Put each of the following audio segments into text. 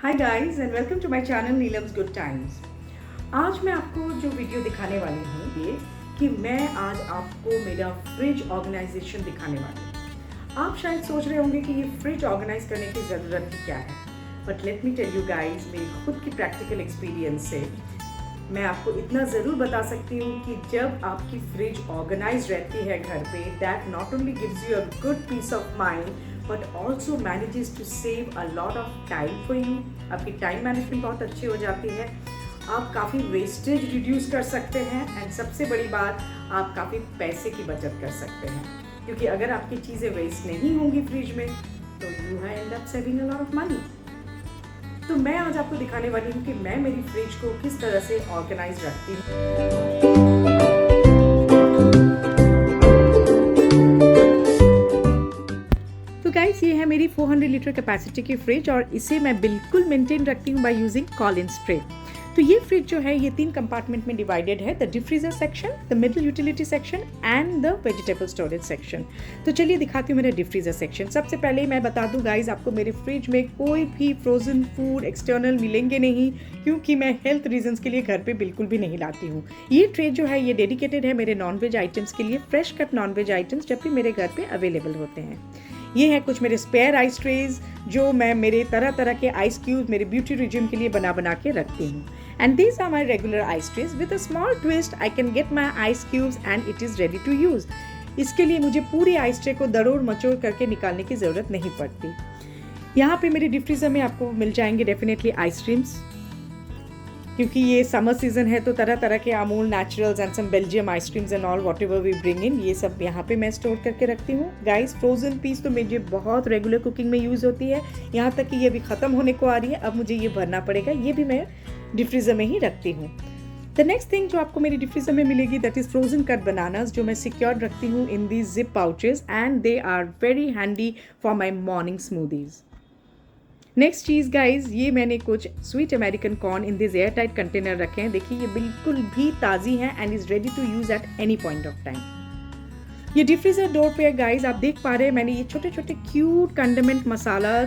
Hi guys and welcome to my channel Neelam's good times. आज मैं आपको जो वीडियो दिखाने वाली हूँ ये कि मैं आज आपको मेरा फ्रिज ऑर्गेनाइजेशन दिखाने वाली हूँ। आप शायद सोच रहे होंगे कि ये फ्रिज ऑर्गेनाइज करने की ज़रूरत ही क्या है, but let me tell you guys, मेरी खुद की प्रैक्टिकल एक्सपीरियंस से मैं आपको इतना ज़रूर बता सकती हूँ कि जब आपकी फ्रिज ऑर्गेनाइज रहती है घर पे, that not only gives you a good peace of mind but also manages to save a lot of time for you. आपकी टाइम मैनेजमेंट बहुत अच्छी हो जाती है, आप काफ़ी वेस्टेज रिड्यूस कर सकते हैं एंड सबसे बड़ी बात, आप काफ़ी पैसे की बचत कर सकते हैं, क्योंकि अगर आपकी चीज़ें वेस्ट नहीं होंगी फ्रिज में तो you and up saving a lot of money. तो मैं आज आपको दिखाने वाली हूँ कि मैं मेरी फ्रिज को किस तरह से ऑर्गेनाइज रखती हूँ। तो गाइस, ये है मेरी 400 लीटर कैपेसिटी की फ्रिज और इसे मैं बिल्कुल मेंटेन रखती हूँ बाय यूजिंग कॉलिन स्प्रे। तो ये फ्रिज जो है ये 3 कंपार्टमेंट में डिवाइडेड है, the deep freezer section, the middle utility section and the vegetable storage section. तो चलिए दिखाती हूँ मेरा डिफ्रीजर सेक्शन। सबसे पहले मैं बता दूँ गाइज, आपको मेरे फ्रिज में कोई भी फ्रोजन फूड एक्सटर्नल मिलेंगे नहीं, क्योंकि मैं हेल्थ रीजंस के लिए घर पे बिल्कुल भी नहीं लाती हूँ। ये ट्रे जो है ये डेडिकेटेड है मेरे नॉनवेज आइटम्स के लिए, फ्रेश कट नॉनवेज आइटम्स जब भी मेरे घर पे अवेलेबल होते हैं। ये है कुछ मेरे स्पेयर आइस ट्रेज जो मैं मेरे तरह तरह के आइस क्यूब मेरे ब्यूटी रिजिम के लिए बना के रखती हूँ। And these are my regular ice trays with a small twist, I can get my ice cubes and it is ready to use. इसके लिए मुझे पूरी आइस ट्रे को दरोड़ मचोड़ करके निकालने की ज़रूरत नहीं पड़ती। यहाँ पे मेरे डिप फ्रीज़र में आपको मिल जाएंगे डेफिनेटली आइसक्रीम्स, क्योंकि ये समर सीजन है तो तरह तरह के Amul naturals and some Belgium ice creams and all whatever we bring in, ये सब यहाँ पे मैं स्टोर करके रखती हूँ। गाइस, फ्रोजन पीस तो मुझे बहुत रेगुलर कुकिंग में यूज़ होती है, यहाँ तक कि ये भी ख़त्म होने को आ रही है, अब मुझे ये भरना पड़ेगा। ये भी मैं डिप फ्रीज़र में ही रखती हूँ। द नेक्स्ट थिंग जो आपको मेरी डिप फ्रीज़र में मिलेगी that is frozen cut bananas, जो मैं सिक्योर्ड रखती हूँ in the zip pouches and they are very handy for my morning smoothies. Next चीज़ गाइज, ये मैंने कुछ sweet American corn in this air tight container रखे हैं। देखिए ये बिल्कुल भी ताज़ी हैं and is ready to use at any point of time. ये डिप फ्रीजर डोर पे गाइज आप देख पा रहे हैं, मैंने ये छोटे छोटे क्यूट कंडीमेंट मसाला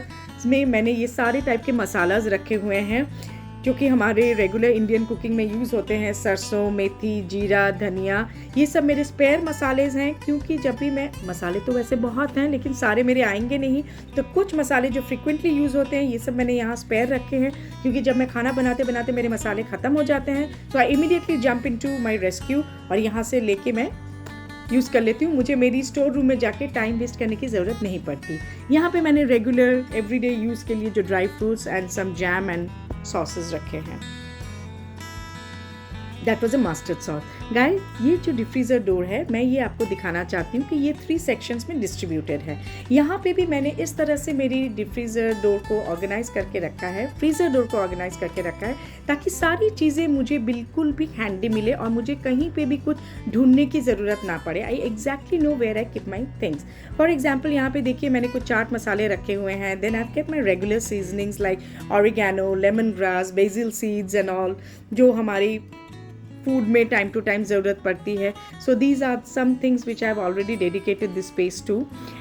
में मैंने ये सारे टाइप के मसालाज रखे हुए हैं जो कि हमारे रेगुलर इंडियन कुकिंग में यूज़ होते हैं। सरसों, मेथी, जीरा, धनिया, ये सब मेरे स्पेयर मसालेज हैं, क्योंकि जब भी मैं, मसाले तो वैसे बहुत हैं लेकिन सारे मेरे आएंगे नहीं, तो कुछ मसाले जो फ्रिक्वेंटली यूज़ होते हैं ये सब मैंने यहाँ स्पेयर रखे हैं, क्योंकि जब मैं खाना बनाते बनाते मेरे मसाले ख़त्म हो जाते हैं तो I immediately jump into my rescue और यहाँ से लेके मैं यूज़ कर लेती हूँ। मुझे मेरी स्टोर रूम में जाके टाइम वेस्ट करने की ज़रूरत नहीं पड़ती। यहाँ पे मैंने रेगुलर एवरीडे यूज़ के लिए जो dry fruits and some jam and sauces रखे हैं। That was a mustard sauce. Guys, ये जो डिफ्रीज़र डोर है मैं ये आपको दिखाना चाहती हूँ कि ये 3 सेक्शंस में डिस्ट्रीब्यूटेड है। यहाँ पे भी मैंने इस तरह से मेरी डिफ्रीज़र डोर को ऑर्गेनाइज करके रखा है, फ्रीज़र डोर को ऑर्गेनाइज करके रखा है, ताकि सारी चीज़ें मुझे बिल्कुल भी हैंडी मिले और मुझे कहीं पे भी कुछ ढूंढने की ज़रूरत ना पड़े। I exactly know where I keep my things. For example, यहाँ पे देखिए मैंने कुछ चाट मसाले रखे हुए हैं, then I keep my regular seasonings like oregano, lemon grass, basil seeds and all, जो हमारी फूड में टाइम टू टाइम ज़रूरत पड़ती है। So these are some things which I have already dedicated this space to,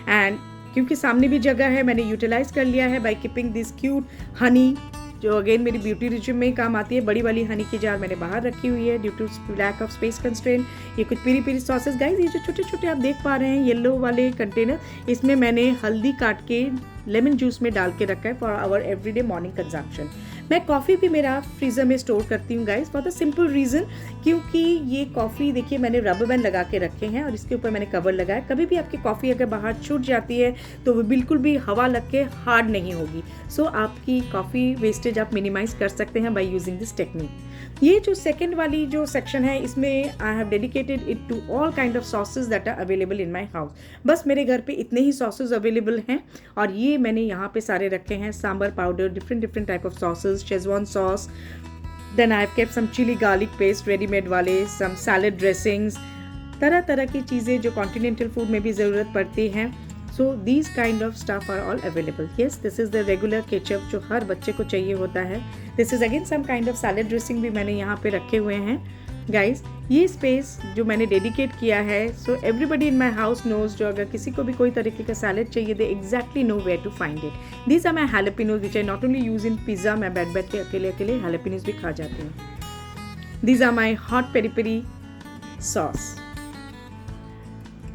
and क्योंकि सामने भी जगह है मैंने यूटिलाइज कर लिया है by keeping this cute Honey, जो अगेन मेरी ब्यूटी रिजिम में ही काम आती है। बड़ी वाली हनी की जार मैंने बाहर रखी हुई है due to lack of space constraint. ये कुछ पीरी पीरी सॉसेस गाइस, ये जो छोटे छोटे आप देख पा रहे हैं येलो वाले कंटेनर, इसमें मैंने हल्दी काट के लेमन जूस में डाल के रखा है for our everyday morning consumption. मैं कॉफ़ी भी मेरा फ्रीज़र में स्टोर करती हूँ guys, for the simple reason, क्योंकि ये कॉफ़ी देखिए मैंने रबर बैंड लगा के रखे हैं और इसके ऊपर मैंने कवर लगाया। कभी भी आपकी कॉफ़ी अगर बाहर छूट जाती है तो वो बिल्कुल भी हवा लग के हार्ड नहीं होगी। सो आपकी कॉफ़ी वेस्टेज आप मिनिमाइज कर सकते हैं बाय यूजिंग दिस टेक्निक। ये जो सेकेंड वाली जो सेक्शन है इसमें I have dedicated it to all kind of sauces that are available in my house. बस मेरे घर पे इतने ही सॉसेज अवेलेबल हैं और ये मैंने यहाँ पे सारे रखे हैं। Sambar powder, different type of sauces, schezwan sauce, then I have kept some chilli garlic paste readymade वाले, सम सैलड ड्रेसिंग्स, तरह तरह की चीज़ें जो कॉन्टिनेंटल फूड में भी ज़रूरत पड़ती हैं। So these kind of stuff are all available. Yes, this is the regular ketchup जो हर बच्चे को चाहिए होता है। This is again some kind of salad dressing भी मैंने यहाँ पे रखे हुए हैं। गाइस ये स्पेस जो मैंने डेडिकेट किया है, so everybody in my house knows, जो अगर किसी को भी कोई तरीके का सैलेड चाहिए, they exactly know where to find it. These are my jalapenos which I not only use in pizza, मैं बैठ बैठ के अकेले अकेले हैलोपिनोज भी खा जाती हूँ। These are my hot peri peri sauce.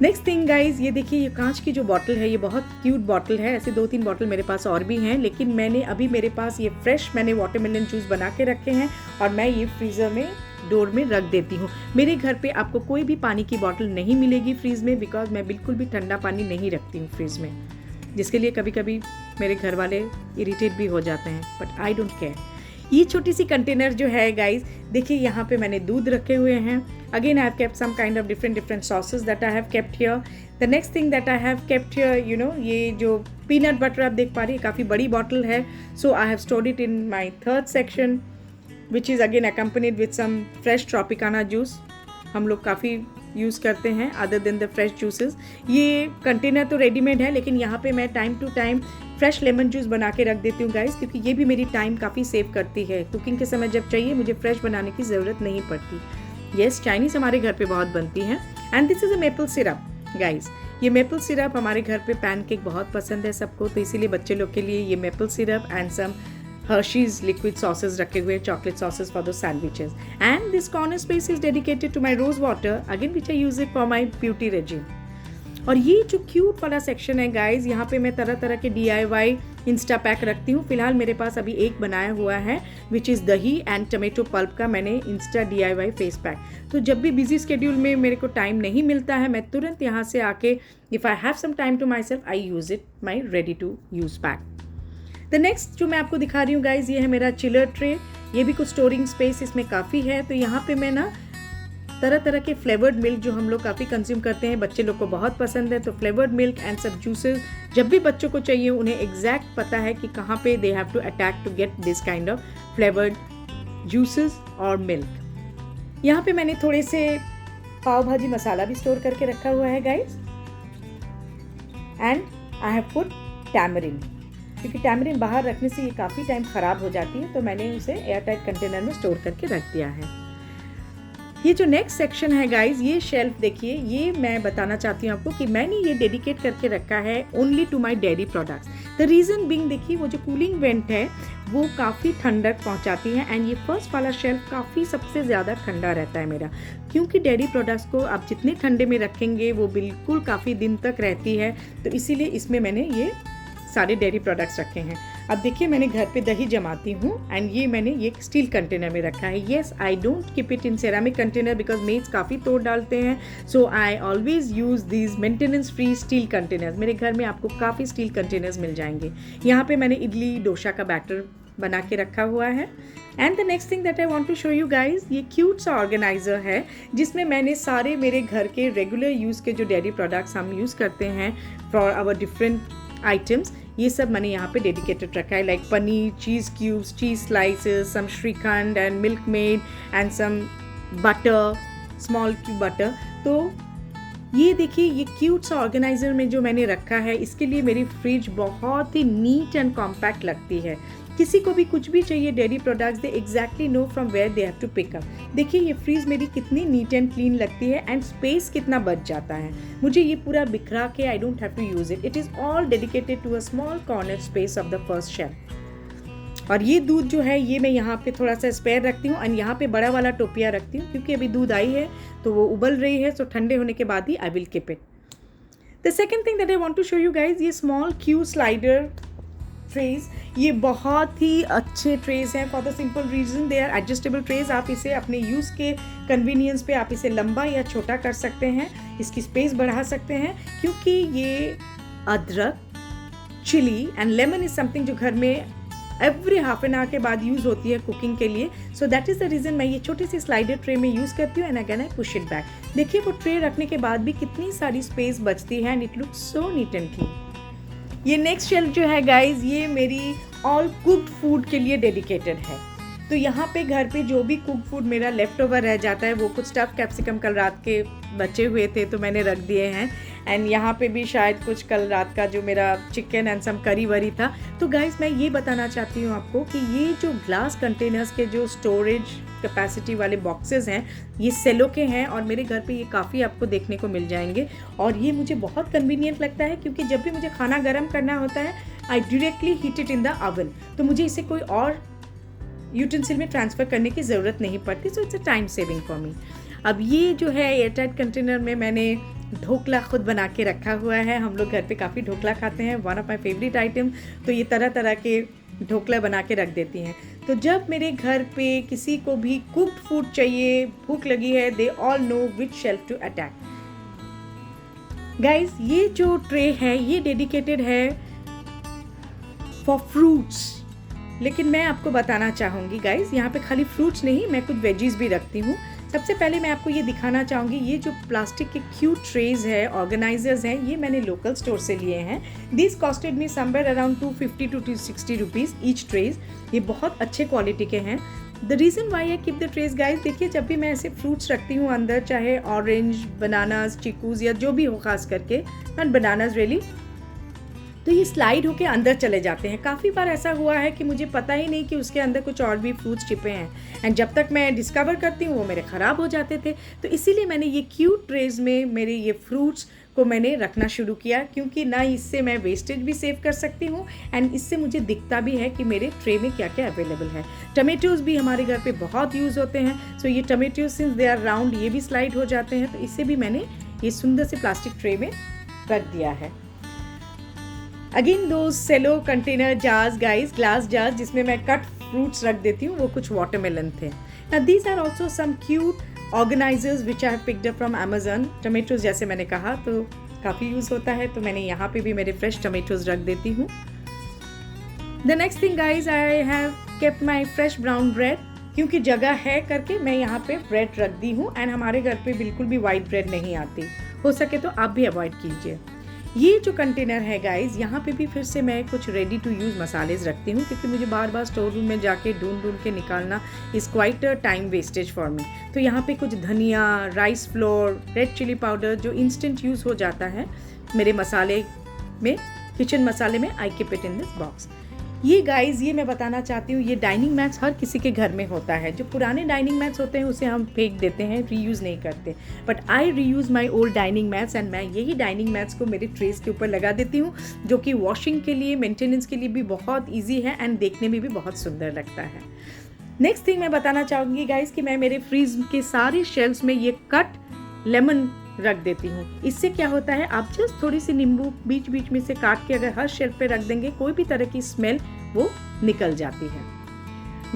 Next thing guys, ये देखिए, ये कांच की जो बॉटल है, ये बहुत क्यूट बॉटल है। ऐसे 2-3 बॉटल मेरे पास और भी हैं, लेकिन मैंने अभी मेरे पास ये फ्रेश मैंने वाटरमेलन जूस बना के रखे हैं और मैं ये फ्रीज़र में डोर में रख देती हूँ। मेरे घर पे आपको कोई भी पानी की बॉटल नहीं मिलेगी फ्रीज में, बिकॉज मैं बिल्कुल भी ठंडा पानी नहीं रखती हूँ फ्रीज में, जिसके लिए कभी कभी मेरे घर वाले इरिटेट भी हो जाते हैं, बट आई डोंट केयर। ये छोटी सी कंटेनर जो है गाइज, देखिए यहाँ पे मैंने दूध रखे हुए हैं। Again I have kept some kind of different sauces that I have kept here. The next thing that I have kept here, you know, ये जो पीनट बटर आप देख पा रही है, काफ़ी बड़ी बॉटल है। So I have stored it in my third section, which is again accompanied with some fresh Tropicana juice। हम लोग काफ़ी यूज़ करते हैं other than the fresh juices. ये कंटेनर तो रेडीमेड है, लेकिन यहाँ पे मैं time to time fresh lemon juice बना के रख देती हूँ गाइस, क्योंकि ये भी मेरी टाइम काफ़ी सेव करती है। कुकिंग के समय जब चाहिए मुझे फ्रेश बनाने की ज़रूरत नहीं पड़ती। येस, चाइनीज़ हमारे घर पे बहुत बनती है। And this is a maple syrup guys. ये मेपल सिरप हमारे घर पे पैनकेक बहुत पसंद है सबको, तो इसीलिए बच्चे लोग के लिए ये maple syrup and some Hershey's liquid sauces रखे हुए, chocolate sauces for those sandwiches. And this corner space is dedicated to my rose water, again which I use it for my beauty regime. और ये जो cute वाला section है guys, यहाँ पे मैं तरह तरह के DIY इंस्टा पैक रखती हूँ। फिलहाल मेरे पास अभी एक बनाया हुआ है विच इज़ दही एंड टमेटो पल्प का मैंने इंस्टा DIY फेस पैक। तो जब भी बिजी स्केड्यूल में मेरे को टाइम नहीं मिलता है, मैं तुरंत यहाँ से आके if I have some time to myself I use it, my ready to use pack. The next जो मैं आपको दिखा रही हूँ गाइज, ये है मेरा चिलर ट्रे। ये भी कुछ स्टोरिंग स्पेस इसमें काफ़ी है। तो यहाँ पे मैं ना तरह तरह के फ्लेवर्ड मिल्क जो हम लोग काफ़ी कंज्यूम करते हैं, बच्चे लोग को बहुत पसंद है, तो फ्लेवर्ड मिल्क एंड सब जूसेस जब भी बच्चों को चाहिए, उन्हें एग्जैक्ट पता है कि कहाँ पे they have to attack to get this kind of flavoured juices और मिल्क। यहाँ पे मैंने थोड़े से पाव भाजी मसाला भी स्टोर करके रखा हुआ है guys. And I have put tamarind, क्योंकि टैमरिन बाहर रखने से ये काफ़ी टाइम ख़राब हो जाती है, तो मैंने उसे एयरटाइट कंटेनर में स्टोर करके रख दिया है। ये जो नेक्स्ट सेक्शन है गाइज, ये शेल्फ देखिए, ये मैं बताना चाहती हूँ आपको कि मैंने ये डेडिकेट करके रखा है only to my dairy products. The reason being, देखिए वो जो कूलिंग वेंट है वो काफ़ी ठंडक पहुँचाती है, एंड ये फर्स्ट वाला शेल्फ काफ़ी सबसे ज़्यादा ठंडा रहता है मेरा, क्योंकि डेयरी प्रोडक्ट्स को आप जितने ठंडे में रखेंगे वो बिल्कुल काफ़ी दिन तक रहती है, तो इसीलिए इसमें मैंने ये सारे डेयरी प्रोडक्ट्स रखे हैं। अब देखिए, मैंने घर पे दही जमाती हूँ एंड ये मैंने ये स्टील कंटेनर में रखा है। Yes, I don't keep it in ceramic container because maids काफ़ी तोड़ डालते हैं, so I always use these maintenance free steel containers. मेरे घर में आपको काफ़ी स्टील कंटेनर्स मिल जाएंगे। यहाँ पे मैंने इडली डोसा का बैटर बना के रखा हुआ है। And the next thing that I want to show you guys, ये क्यूट सा ऑर्गेनाइजर है जिसमें मैंने सारे मेरे घर के रेगुलर यूज़ के जो डेयरी प्रोडक्ट्स हम यूज़ करते हैं फॉर आवर डिफरेंट आइटम्स, ये सब मैंने यहाँ पे डेडिकेटेड रखा है, like paneer, cheese cubes, cheese slices, some shrikhand and Milkmaid and some butter, small cube butter. तो ये देखिए, ये क्यूट सा ऑर्गेनाइजर में जो मैंने रखा है, इसके लिए मेरी फ्रिज बहुत ही नीट एंड कॉम्पैक्ट लगती है। किसी को भी कुछ भी चाहिए dairy products, they exactly know from where they have to pick up. देखिए ये फ्रीज मेरी कितनी नीट एंड क्लीन लगती है एंड स्पेस कितना बच जाता है। मुझे ये पूरा बिखरा के I don't have to use it, it is all dedicated to a small corner space of the first shelf. और ये दूध जो है ये मैं यहाँ पे थोड़ा सा स्पेयर रखती हूँ एंड यहाँ पे बड़ा वाला टोपिया रखती हूँ, क्योंकि अभी दूध आई है तो वो उबल रही है, सो ठंडे होने के बाद ही I will keep it. The second thing that I want to show you guys, ये स्मॉल क्यू स्लाइडर ट्रेज, ये बहुत ही अच्छे ट्रेज हैं for the simple reason they are adjustable trays. आप इसे अपने यूज़ के कन्वीनियंस पे आप इसे लंबा या छोटा कर सकते हैं, इसकी स्पेस बढ़ा सकते हैं, क्योंकि ये अदरक, chilli and lemon is something जो घर में एवरी हाफ एन आवर के बाद यूज़ होती है कुकिंग के लिए। So that is the reason मैं ये छोटी सी स्लाइडर ट्रे में यूज़ करती हूँ and again I push it back. देखिए वो ट्रे रखने के बाद भी कितनी सारी स्पेस बचती है and it looks so NEET and clean. ये नेक्स्ट शेल्फ जो है गाइज, ये मेरी ऑल कुक्ड फूड के लिए डेडिकेटेड है। तो यहाँ पे घर पे जो भी कुक फूड मेरा लेफ्ट ओवर रह जाता है, वो कुछ स्टफ कैप्सिकम कल रात के बचे हुए थे तो मैंने रख दिए हैं, एंड यहाँ पे भी शायद कुछ कल रात का जो मेरा चिकन एंड सम करी वरी था। तो गाइस मैं ये बताना चाहती हूँ आपको कि ये जो ग्लास कंटेनर्स के जो स्टोरेज कैपेसिटी वाले बॉक्सेस हैं ये सेलो के हैं और मेरे घर पे ये काफ़ी आपको देखने को मिल जाएंगे। और ये मुझे बहुत कन्वीनियंट लगता है क्योंकि जब भी मुझे खाना गर्म करना होता है I directly heat it in the oven, तो मुझे इसे कोई और यूटेंसिल में ट्रांसफ़र करने की ज़रूरत नहीं पड़ती। So it's a time saving for me. अब ये जो है एयरटाइट कंटेनर में मैंने ढोकला खुद बना के रखा हुआ है। हम लोग घर पे काफ़ी ढोकला खाते हैं, one of my favourite item. तो ये तरह तरह के ढोकला बना के रख देती हैं। तो जब मेरे घर पे किसी को भी कुक्ड फूड चाहिए, भूख लगी है, they all know which shelf to attack. Guys ये जो ट्रे है ये डेडिकेटेड है फॉर फ्रूट्स, लेकिन मैं आपको बताना चाहूँगी गाइज यहाँ पे खाली फ्रूट्स नहीं, मैं कुछ वेजीज भी रखती हूँ। सबसे पहले मैं आपको ये दिखाना चाहूँगी, ये जो प्लास्टिक के क्यूट ट्रेज है, ऑर्गेनाइजर्स हैं, ये मैंने लोकल स्टोर से लिए हैं। This costed me somewhere around 250 to 260 rupees each trays. ये बहुत अच्छे क्वालिटी के हैं। The reason why I keep the trays guys, देखिए जब भी मैं ऐसे फ्रूट्स रखती हूँ अंदर, चाहे ऑरेंज, बनानाज, चीकूज या जो भी हो, खास करके नॉट बनानाज रियली, तो ये स्लाइड होके अंदर चले जाते हैं। काफ़ी बार ऐसा हुआ है कि मुझे पता ही नहीं कि उसके अंदर कुछ और भी फ्रूट्स छिपे हैं, एंड जब तक मैं डिस्कवर करती हूँ वो मेरे ख़राब हो जाते थे। तो इसीलिए मैंने ये क्यूट ट्रेज में मेरे ये फ्रूट्स को मैंने रखना शुरू किया, क्योंकि ना इससे मैं वेस्टेज भी सेव कर सकती हूँ एंड इससे मुझे दिखता भी है कि मेरे ट्रे में क्या क्या अवेलेबल है। टमेटोज़ भी हमारे घर पे बहुत यूज़ होते हैं। सो ये tomatoes since they are round, ये भी स्लाइड हो जाते हैं, तो इससे भी मैंने ये सुंदर से प्लास्टिक ट्रे में रख दिया है। अगेन दो Cello container jars guys, glass jars, जिसमें मैं कट फ्रूट्स रख देती हूँ, वो कुछ वाटरमेलन थे। Now these are also some cute organisers which I have picked up from Amazon. Tomatoes जैसे मैंने कहा तो काफ़ी यूज़ होता है, तो मैंने यहाँ पे भी मेरे फ्रेश टमेटोज रख देती हूँ। The next thing guys, I have kept my fresh brown bread, क्योंकि जगह है करके मैं यहाँ पे ब्रेड रख दी हूँ एंड हमारे घर पे बिल्कुल भी वाइट ब्रेड नहीं आती। हो सके तो आप भी अवॉइड कीजिए। ये जो कंटेनर है गाइज, यहाँ पे भी फिर से मैं कुछ रेडी टू यूज़ मसालेज रखती हूँ, क्योंकि मुझे बार बार स्टोर रूम में जाके ढूंढ के निकालना is quite a time wastage for me. तो यहाँ पे कुछ धनिया, rice flour, red chilli powder जो इंस्टेंट यूज़ हो जाता है मेरे मसाले में, किचन मसाले में, I keep it in this box. ये गाइज, ये मैं बताना चाहती हूँ, ये डाइनिंग मैट्स हर किसी के घर में होता है। जो पुराने डाइनिंग मैट्स होते हैं उसे हम फेंक देते हैं, रीयूज़ नहीं करते, but I reuse my old dining mats and मैं यही डाइनिंग मैट्स को मेरे ट्रेस के ऊपर लगा देती हूँ, जो कि वॉशिंग के लिए, मेंटेनेंस के लिए भी बहुत ईजी है एंड देखने में भी बहुत सुंदर लगता है। नेक्स्ट थिंग मैं बताना चाहूँगी गाइज कि मैं मेरे फ्रीज के सारे शेल्फ्स में ये कट लेमन रख देती हूँ। इससे क्या होता है, आप जस्ट थोड़ी सी नींबू बीच बीच में से काट के अगर हर शेल्फ पे रख देंगे, कोई भी तरह की स्मेल वो निकल जाती है।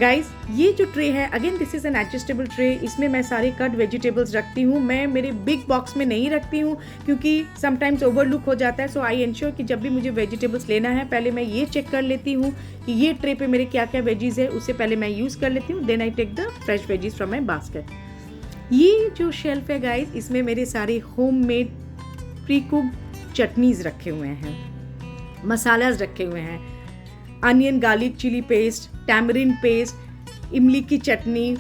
गाइज ये जो ट्रे है, again this is an adjustable tray, इसमें मैं सारे कट वेजिटेबल्स रखती हूँ। मैं मेरे बिग बॉक्स में नहीं रखती हूँ क्योंकि समटाइम्स ओवरलुक हो जाता है। सो आई इंश्योर कि जब भी मुझे वेजिटेबल्स लेना है, पहले मैं ये चेक कर लेती हूँ कि ये ट्रे पे मेरे क्या क्या वेजीज है, उससे पहले मैं यूज़ कर लेती हूँ। Then I take the fresh veggies from my basket. ये जो शेल्फ है गाइस, इसमें मेरे सारे होममेड प्री कुक्ड चटनीज़ रखे हुए हैं, मसालाज रखे हुए हैं, onion garlic chilli paste, tamarind paste, इमली की चटनी,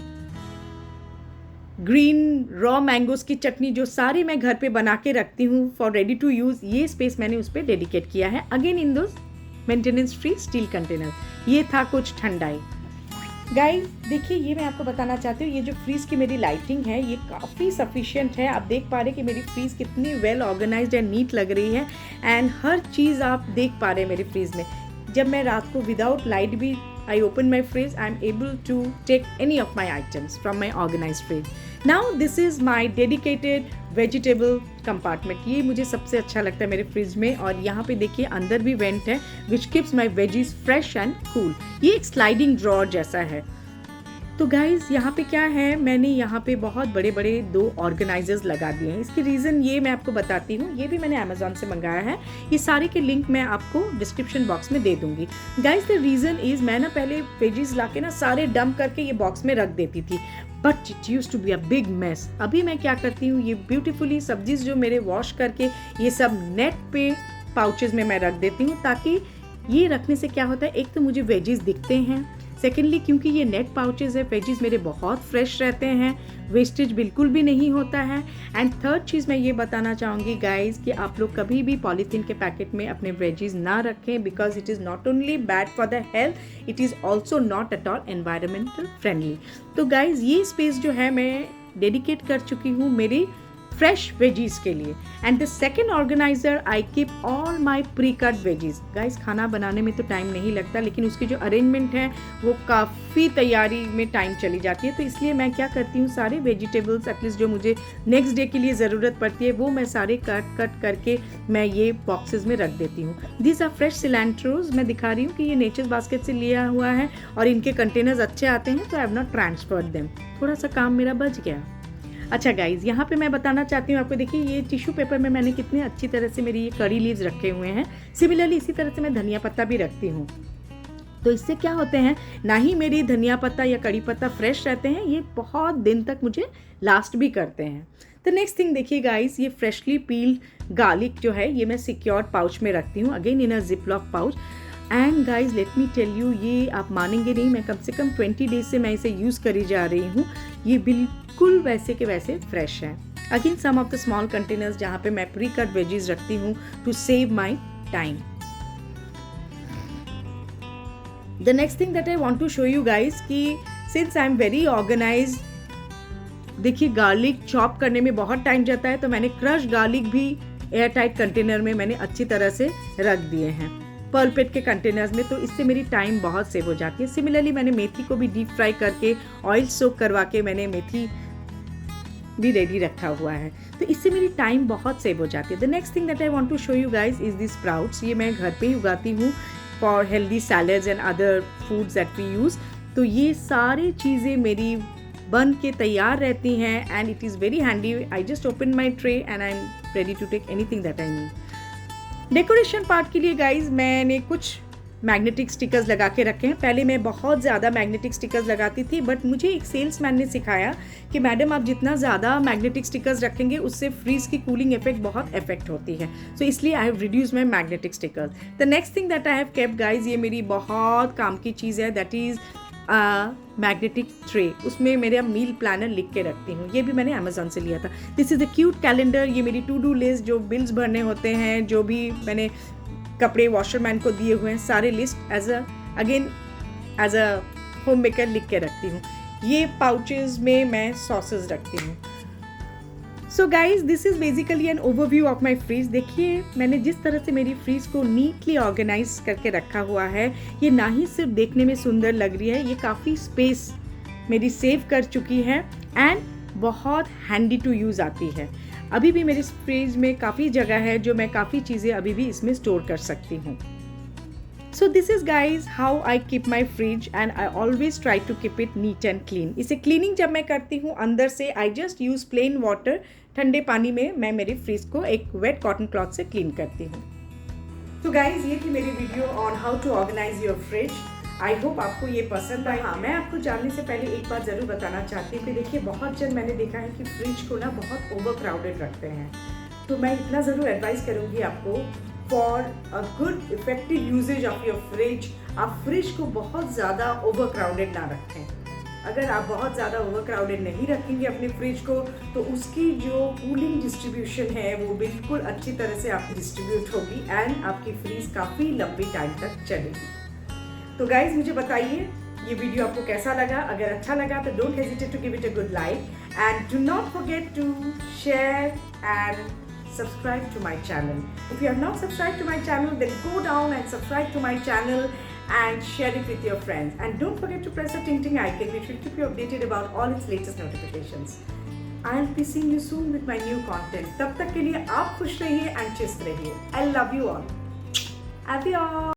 ग्रीन रॉ मैंगोज की चटनी, जो सारे मैं घर पे बना के रखती हूँ फॉर रेडी टू यूज़। ये स्पेस मैंने उस पर डेडिकेट किया है, again in those maintenance free steel container. ये था कुछ ठंडाई। गाइस देखिए, ये मैं आपको बताना चाहती हूँ, ये जो फ्रीज की मेरी लाइटिंग है ये काफ़ी सफिशिएंट है। आप देख पा रहे हैं कि मेरी फ्रीज कितनी वेल ऑर्गेनाइज्ड एंड नीट लग रही है एंड हर चीज़ आप देख पा रहे हैं मेरी फ्रीज में। जब मैं रात को विदाउट लाइट भी I open my fridge, I am able to take any of my items from my organized fridge. Now this is my dedicated vegetable compartment. ये मुझे सबसे अच्छा लगता है मेरे फ्रिज में, और यहाँ पे देखिए अंदर भी वेंट है which keeps my veggies fresh and cool. ये एक स्लाइडिंग ड्रॉर जैसा है। तो गाइज़ यहाँ पे क्या है, मैंने यहाँ पे बहुत बड़े बड़े 2 ऑर्गेनाइजर्स लगा दिए हैं। इसकी रीज़न ये मैं आपको बताती हूँ, ये भी मैंने अमेज़ॉन से मंगाया है। ये सारे के लिंक मैं आपको डिस्क्रिप्शन बॉक्स में दे दूँगी। गाइज़ द रीज़न इज़, मैं ना पहले वेजीज ला के ना सारे डंप करके ये बॉक्स में रख देती थी, but it used to be a big mess. अभी मैं क्या करती हूँ, ये ब्यूटीफुली सब्जीज जो मेरे वॉश करके ये सब नेट पे पाउचेज में मैं रख देती हूँ, ताकि ये रखने से क्या होता है, एक तो मुझे वेजीज दिखते हैं, सेकेंडली क्योंकि ये नेट पाउचेस है, वेजीज मेरे बहुत फ्रेश रहते हैं, वेस्टेज बिल्कुल भी नहीं होता है। एंड थर्ड चीज़ मैं ये बताना चाहूँगी गाइज कि आप लोग कभी भी पॉलीथीन के पैकेट में अपने वेजीज ना रखें, because it is not only bad for the health, it is also not at all environmental friendly. तो गाइज ये स्पेस जो है मैं डेडिकेट कर चुकी हूँ मेरी फ्रेश वेजीज के लिए। And the second organiser I keep all my pre cut veggies. Guys खाना बनाने में तो टाइम नहीं लगता, लेकिन उसकी जो अरेंजमेंट है वो काफ़ी तैयारी में टाइम चली जाती है। तो इसलिए मैं क्या करती हूँ, सारे वेजिटेबल्स एटलीस्ट जो मुझे नेक्स्ट डे के लिए ज़रूरत पड़ती है वो मैं सारे कट करके मैं ये बॉक्सेस में रख देती हूँ। These are fresh cilantros. मैं दिखा रही हूँ कि ये नेचर्स बास्केट से लिया हुआ है और इनके कंटेनर्स अच्छे आते हैं, तो I have not transferred them. थोड़ा सा काम मेरा बच गया। अच्छा गाइज, यहाँ पे मैं बताना चाहती हूँ आपको, देखिए ये टिश्यू पेपर में मैंने कितने अच्छी तरह से मेरी ये करी लीव्स रखे हुए हैं। सिमिलरली इसी तरह से मैं धनिया पत्ता भी रखती हूँ। तो इससे क्या होते हैं, ना ही मेरी धनिया पत्ता या कड़ी पत्ता फ्रेश रहते हैं, ये बहुत दिन तक मुझे लास्ट भी करते हैं। तो नेक्स्ट थिंग देखिए गाइज, ये फ्रेशली पील्ड गार्लिक जो है ये मैं सिक्योर्ड पाउच में रखती हूँ, again in a ziplock pouch. And guys let me tell you, ये आप मानेंगे नहीं, मैं कम से कम 20 डेज से मैं इसे यूज़ करी जा रही हूँ। ये बिल्कुल वैसे के वैसे फ्रेश है। Again some of the small containers जहाँ पे मैं प्री कट वेजीज रखती हूँ to save my time. The next thing that I want to show you guys कि since I am very organise, देखिए गार्लिक चॉप करने में बहुत टाइम जाता है, तो मैंने क्रश गार्लिक भी एयर टाइट कंटेनर में मैंने अच्छी तरह से रख दिए हैं, पर्ल पेट के कंटेनर्स में। तो इससे मेरी टाइम बहुत सेव हो जाती है। सिमिलरली मैंने मेथी को भी डीप फ्राई करके ऑयल सोक करवा के मैंने मेथी भी रेडी रखा हुआ है, तो इससे मेरी टाइम बहुत सेव हो जाती है। The next thing that I want to show you guys is the sprouts. ये मैं घर पे ही उगाती हूँ for healthy salads and other foods that we use. तो ये सारी चीज़ें मेरी बन के तैयार रहती हैं and it is very handy. I just open my tray and I am ready to take anything that I need. Decoration part के लिए गाइज मैंने कुछ मैग्नेटिक स्टिकर्स लगा के रखे हैं। पहले मैं बहुत ज़्यादा मैग्नेटिक स्टिकर्स लगाती थी, बट मुझे एक सेल्समैन ने सिखाया कि मैडम आप जितना ज़्यादा मैग्नेटिक स्टिकर्स रखेंगे उससे फ्रीज की कूलिंग इफेक्ट बहुत इफेक्ट होती है। सो इसलिए I have reduce my magnetic stickers. The next thing that I have kept guys, ये मेरी बहुत काम की चीज़ है, दैट इज़ मैग्नेटिक ट्रे। उसमें मेरा मील प्लानर लिख के रखती हूँ, ये भी मैंने अमेजोन से लिया था। This is a cute calendar. ये मेरी टू डू लिस्ट, जो बिल्स भरने होते हैं, जो भी मैंने कपड़े वॉशरमैन को दिए हुए हैं, सारे list as a homemaker लिख के रखती हूँ। ये पाउचेस में मैं सॉसेस रखती हूँ। So guys this is basically an overview of my fridge. देखिए मैंने जिस तरह से मेरी फ्रीज को नीटली ऑर्गेनाइज करके रखा हुआ है, ये ना ही सिर्फ देखने में सुंदर लग रही है, ये काफ़ी स्पेस मेरी सेव कर चुकी है एंड बहुत हैंडी टू यूज़ आती है। अभी भी मेरे फ्रीज में काफ़ी जगह है जो मैं काफ़ी चीज़ें अभी भी इसमें स्टोर कर सकती हूँ। So this is guys how I keep my fridge and I always try to keep it neat and clean. इसे क्लीनिंग जब मैं करती हूँ अंदर से, I just use plain water, ठंडे पानी में मैं मेरी फ्रिज को एक वेट कॉटन क्लॉथ से क्लीन करती हूँ। तो गाइज ये थी मेरी video on how to organise your fridge. I hope आपको ये पसंद आए। हाँ, मैं आपको जानने से पहले एक बात ज़रूर बताना चाहती हूँ कि देखिए बहुत जन मैंने देखा है कि फ्रिज को ना बहुत ओवर क्राउडेड रखते हैं, तो मैं इतना ज़रूर एडवाइस करूँगी आपको, for a good effective usages of your fridge, आप फ्रिज को बहुत ज़्यादा ओवर क्राउडेड ना रखें। अगर आप बहुत ज़्यादा ओवर क्राउडेड नहीं रखेंगे अपने फ्रिज को, तो उसकी जो कूलिंग डिस्ट्रीब्यूशन है वो बिल्कुल अच्छी तरह से आपकी डिस्ट्रीब्यूट होगी एंड आपकी फ्रिज काफ़ी लंबी टाइम तक चलेगी। तो गाइज मुझे बताइए ये वीडियो आपको कैसा लगा। अगर अच्छा लगा तो don't hesitate to give it a good like and do not forget to share and subscribe to my channel. If you have not subscribed to my channel, then go down and subscribe to my channel and share it with your friends. And don't forget to press the ting icon, which will keep you updated about all its latest notifications. I'll be seeing you soon with my new content. तब तक के लिए आप खुश रहिए and चुस्त रहिए. I love you all. Adios.